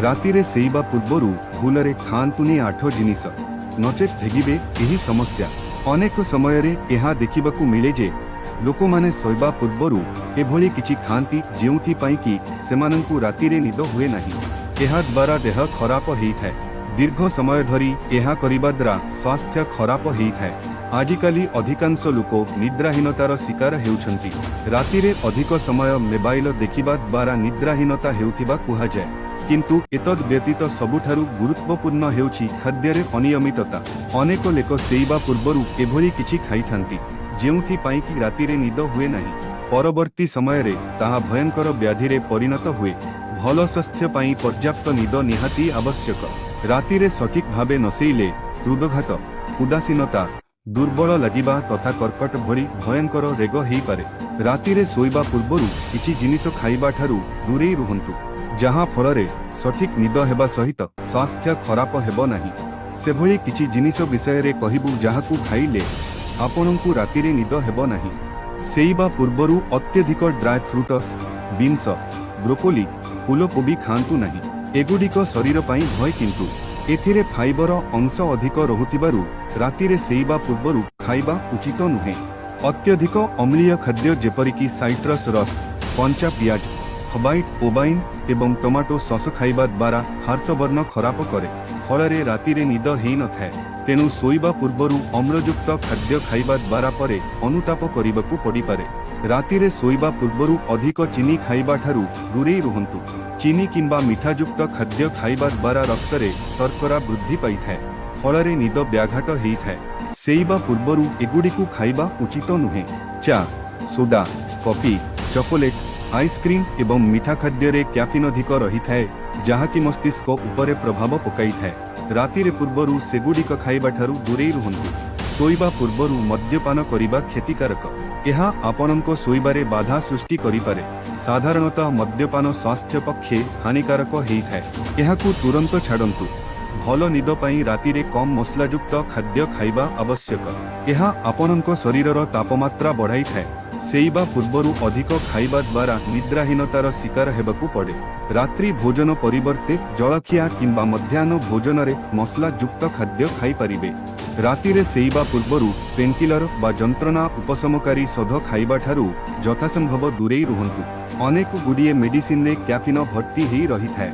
रातिरे सेइबा पूर्वरु भूलरे खांतुनी 8 जिनिस नचेत भेगिबे एही समस्या। अनेक समयरे एहा देखिबाकू मिले जे लोकमाने सोइबा पूर्वरु एभली किछि खांती जेउथि पई कि सेमानंकु रातिरे निद हुए नाही। एहा द्वारा देह खराब हेइथाय। दीर्घ समय धरी एहा करिबा द्वारा स्वास्थ्य खराब हेइथाय। आजिकाली अधिकांश लोक निद्राहीनतार शिकार हेउछंती। रातिरे अधिक समय मोबाइल देखिबा द्वारा निद्राहीनता हेउथिबा कुहाजाय, किंतु एतद व्यतीत सबुठारु गुरुत्वपूर्ण हेउछि खाद्यरे अनियमितता। अनेक लोक सेइबा पूर्वरु एभली किछि खाइथांती जेउथि पई कि रातिरे निद हुए नाही। परवर्ती समयरे ताहा भयंकर व्याधिरे परिणत हुए। भल स्वास्थ्य पई पर्याप्त निद निहाती आवश्यक। रातिरे सठिक भावे नसेइले हृदघात, उदासीनता, दुर्बल लगिबा तथा कर्कट भली भयंकर रोग हेई पारे। रातिरे सोइबा पूर्वरु किछि जिनिस खाइबा ठारु दूरेई रुहंतु, जहाँ फलरे सठिक निद हेबा सहित स्वास्थ्य खराब हेबो नाही। सेभली किछि जिनिस विषय कहिबु जाहाकू खाइले आपणंकु रातिरे निद हेबो नाही। सेइबा पूर्वरु अत्यधिक ड्राई फ्रूट्स, बीन्स, ब्रोकोली, फूलकोबी खांतु नाही। एगुडिक शरीर पई भय, किंतु एथिरे फाइबर अंश अधिक रहुतिबारु रातिरे सेइबा पूर्वरु खाइबा उचित नुहे। अत्यधिक अम्लीय खाद्य जेपरिकी साइट्रस रस, कंचा पियाज, व्हाइट ओबाइन एवं टमाटो सस खाइबा द्वारा हार्टबर्न खराब करे। फलरे रातिरे निद हेई नथाय। तेणु सोइबा पूर्वरु अम्लयुक्त खाद्य खाइबा द्वारा परे अनुताप करिबाकू पड़ी पारे। रातिरे सोइबा पूर्वरु अधिक चीनी खाइबा ठारु दूरेई रुहंतु। चीनी किंबा मिठायुक्त खाद्य खाइबा द्वारा रक्तरे शर्करा वृद्धि पाइथाय, फलरे निद व्याघात हेइथाय। सेइबा पूर्वरु एगुडिकू खाइबा उचित नुहे। चा, सोडा, कॉफी, चॉकलेट, आइसक्रीम एवं मीठा खाद्यरे कैफीन अधिक रहिथाय, जहाँकि मस्तिष्क उपरे प्रभाव पकाइथाय। रातिरे पूर्वरु सेगुडिक खाइबा ठारु दूरेई रुहंतु। सोइबा पूर्वरु मद्यपान करिबा क्षतिकारक। एहा आपणंको सोइबारे बाधा सृष्टि करिपारे। साधारणतः मद्यपान स्वास्थ्य पक्षे हानिकारक हेइथाय। एहाकू तुरंत छाडंतु। भल निद पई रातिरे कम मसलायुक्त खाद्य खाइबा आवश्यक। एहा आपणंको शरीरर तापमात्रा बढ़ाइथाय। सेइबा पूर्वरु अधिक खाइबा द्वारा निद्राहीनतार शिकार हेबाकू पड़े। रात्रि भोजन परिवर्ते जलखिया किंबा मध्याह्न भोजनरे मसलायुक्त खाद्य खाई परिबे। रातिरे सेइबा पूर्वरु पेनकिलर बा जंत्रणा उपशमकारी सौध खाइबा ठारु यथासंभव दूरेई रुहंतु। अनेक गुडिये मेडिसिन रे कैफीन भर्ती हेई रहिथाय।